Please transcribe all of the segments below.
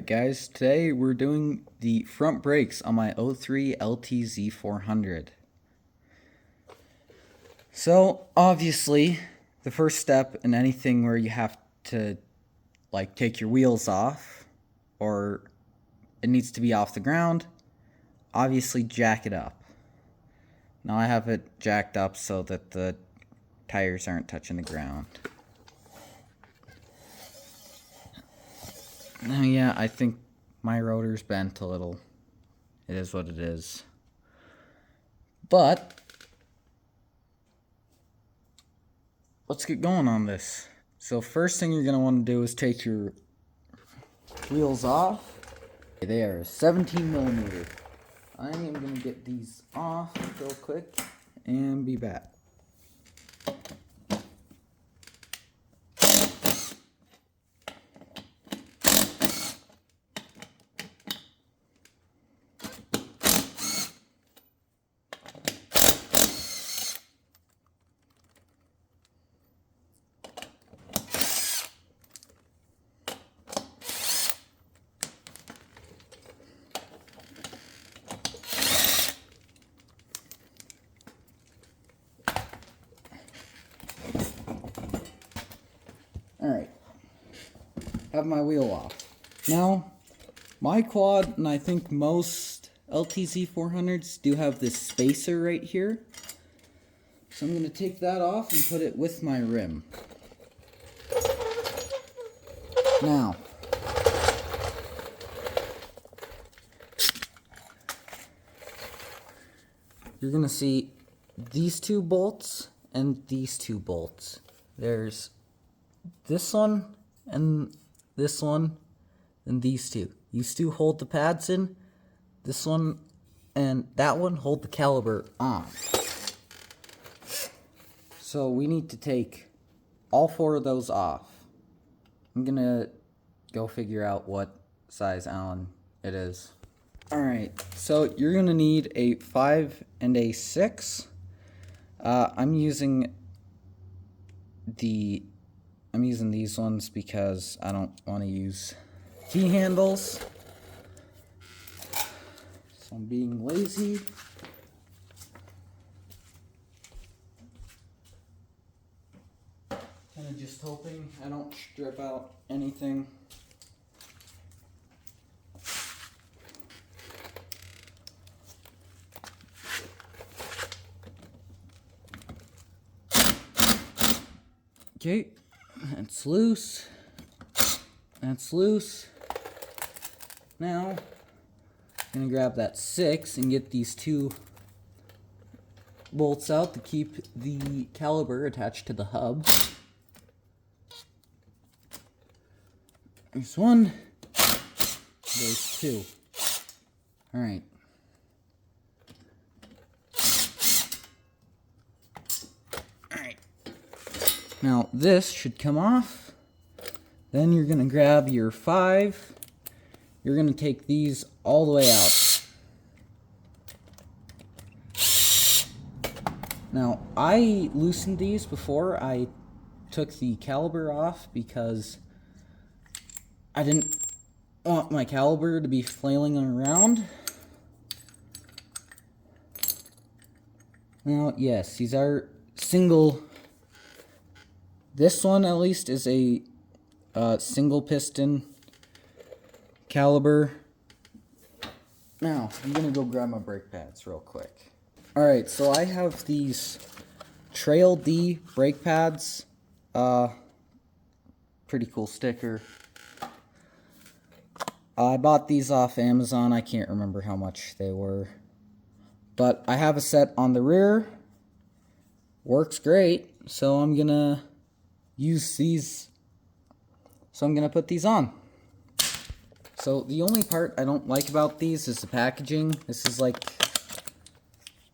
Guys, today we're doing the front brakes on my 03 LTZ 400. So obviously the first step in anything where you have to take your wheels off or it needs to be off the ground, obviously jack it up. Now I have it jacked up so that the tires aren't touching the ground. Now yeah, I think my rotor's bent a little. It is what it is. But let's get going on this. So first thing you're going to want to do is take your wheels off. They are 17 millimeter. I am going to get these off real quick and be back. Alright, have my wheel off. Now, my quad, and I think most LTZ 400s do have this spacer right here. So I'm going to take that off and put it with my rim. Now, you're going to see these two bolts and these two bolts. There's this one and this one and these two. These two hold the pads in. This one and that one hold the caliper on. So we need to take all four of those off. I'm gonna go figure out what size Allen it is. Alright, so you're gonna need a 5 and a 6. I'm using these ones because I don't want to use T-handles. So I'm being lazy. Kind of just hoping I don't strip out anything. Okay, that's loose. That's loose. Now, I'm gonna grab that 6 and get these two bolts out to keep the caliper attached to the hub. There's one. There's two. Alright. Now this should come off. Then you're going to grab your 5. You're going to take these all the way out. Now I loosened these before I took the caliper off because I didn't want my caliper to be flailing around. Now yes, these are single. This one, at least, is a single piston caliber. Now, I'm going to go grab my brake pads real quick. Alright, so I have these Trail D brake pads. Pretty cool sticker. I bought these off Amazon. I can't remember how much they were. But I have a set on the rear. Works great. So I'm going to use these. So I'm going to put these on. So the only part I don't like about these is the packaging. This is like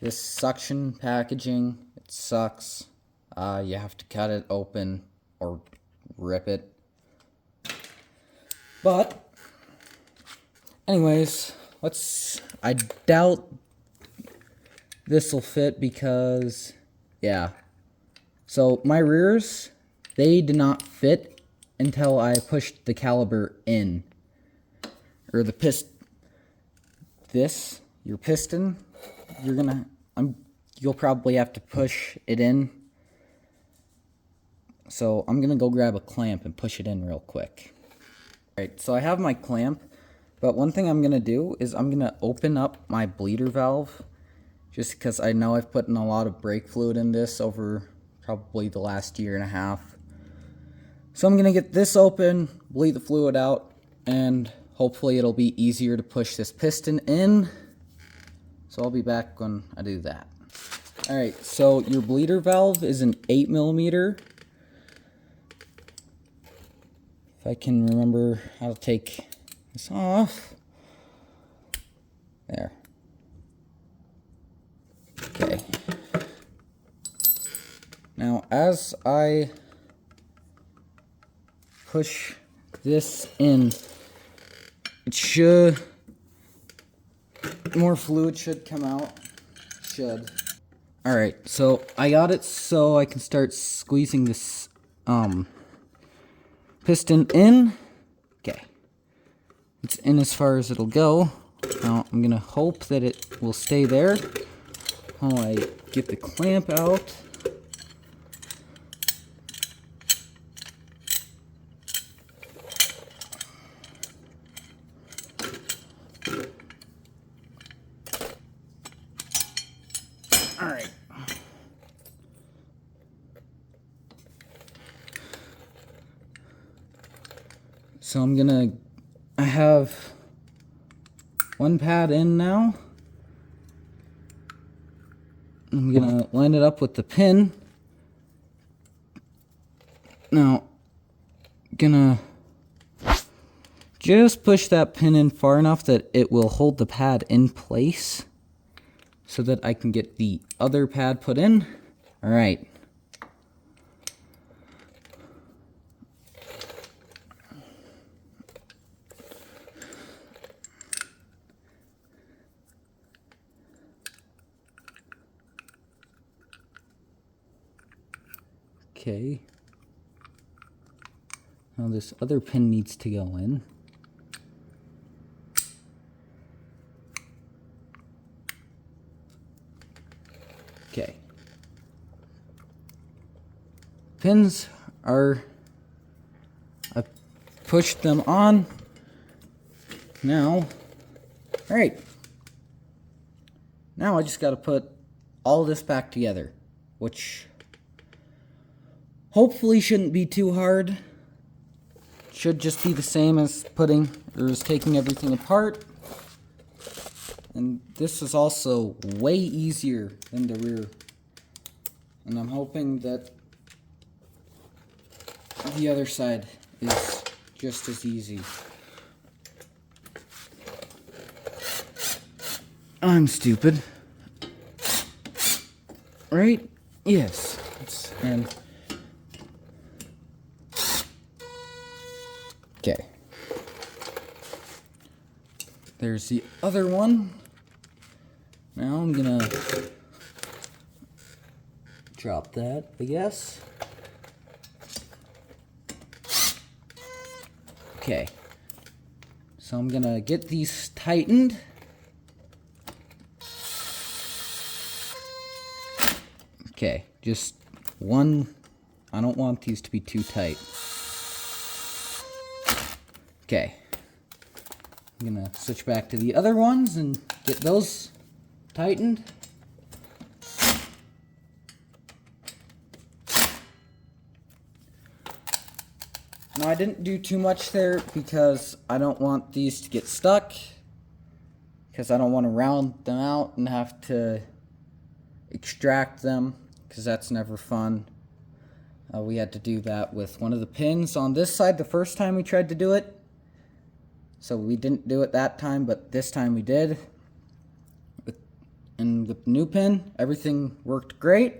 this suction packaging. It sucks. You have to cut it open or rip it. But anyways, I doubt this will fit because yeah. So my rears, they did not fit until I pushed the caliper in. or the your piston, you'll probably have to push it in. So I'm gonna go grab a clamp and push it in real quick. Alright, so I have my clamp, but one thing I'm gonna do is I'm gonna open up my bleeder valve, just because I know I've put in a lot of brake fluid in this over probably the last year and a half. So I'm gonna get this open, bleed the fluid out, and hopefully it'll be easier to push this piston in. So I'll be back when I do that. Alright, so your bleeder valve is an 8mm. If I can remember how to take this off. There. Okay. Now, as I push this in, it should, more fluid should come out. Should. Alright, so I got it so I can start squeezing this piston in. Okay. It's in as far as it'll go. Now I'm gonna hope that it will stay there while I get the clamp out. Alright. So I have one pad in now. I'm gonna line it up with the pin. Now, gonna just push that pin in far enough that it will hold the pad in place so that I can get the other pad put in. All right. Okay. Now this other pin needs to go in. Okay. Pins are, I pushed them on. Now, alright. Now I just got to put all this back together, which hopefully shouldn't be too hard. Should just be the same as taking everything apart. And this is also way easier than the rear. And I'm hoping that the other side is just as easy. I'm stupid. Right? Yes. And okay. There's the other one. Now I'm gonna drop that, I guess. Okay. So I'm gonna get these tightened. Okay, just one. I don't want these to be too tight. Okay. I'm gonna switch back to the other ones and get those tightened. Now I didn't do too much there because I don't want these to get stuck, because I don't want to round them out and have to extract them, because that's never fun. We had to do that with one of the pins on this side the first time we tried to do it. So we didn't do it that time, but this time we did. And with the new pin, everything worked great.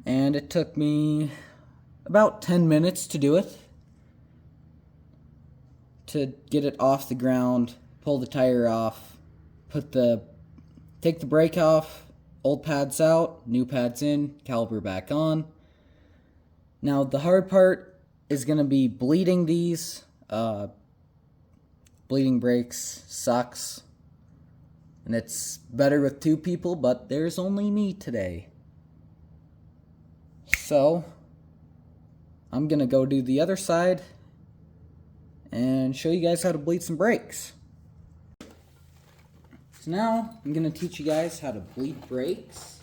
And it took me about 10 minutes to do it. To get it off the ground, pull the tire off, take the brake off, old pads out, new pads in, caliper back on. Now the hard part is going to be bleeding these. bleeding brakes sucks. And it's better with 2 people, but there's only me today. So, I'm gonna go do the other side and show you guys how to bleed some brakes. So now, I'm gonna teach you guys how to bleed brakes.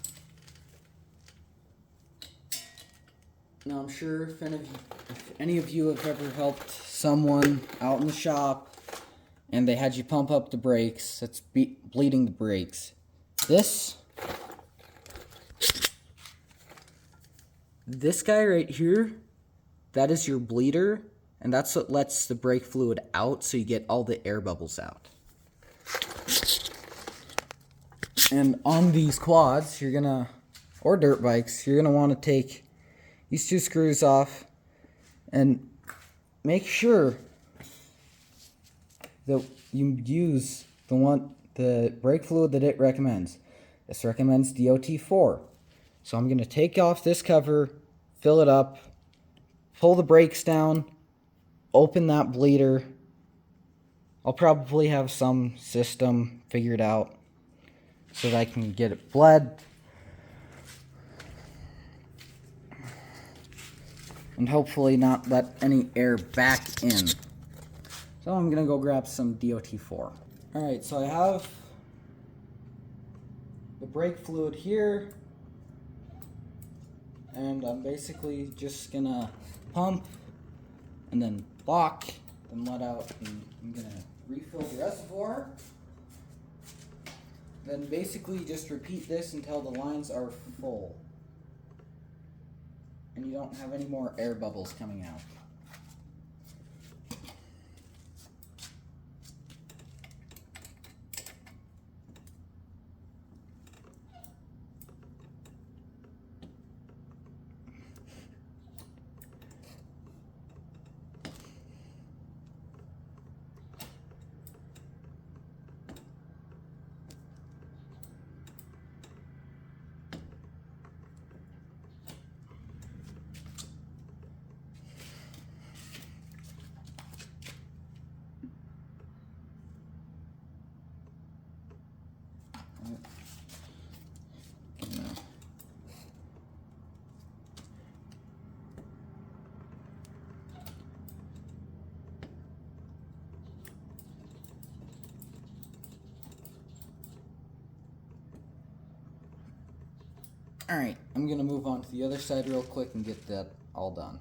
Now I'm sure if any of you have ever helped someone out in the shop and they had you pump up the brakes, that's bleeding the brakes. This guy right here, that is your bleeder, and that's what lets the brake fluid out so you get all the air bubbles out. And on these quads, or dirt bikes, you're gonna want to take these 2 screws off and make sure that you use the brake fluid that it recommends. This recommends DOT4. So I'm going to take off this cover, fill it up, pull the brakes down, open that bleeder. I'll probably have some system figured out so that I can get it bled. And hopefully not let any air back in. So I'm gonna go grab some DOT4. Alright, so I have the brake fluid here, and I'm basically just gonna pump and then lock and let out, and I'm gonna refill the reservoir. Then basically just repeat this until the lines are full and you don't have any more air bubbles coming out. Alright, I'm going to move on to the other side real quick and get that all done.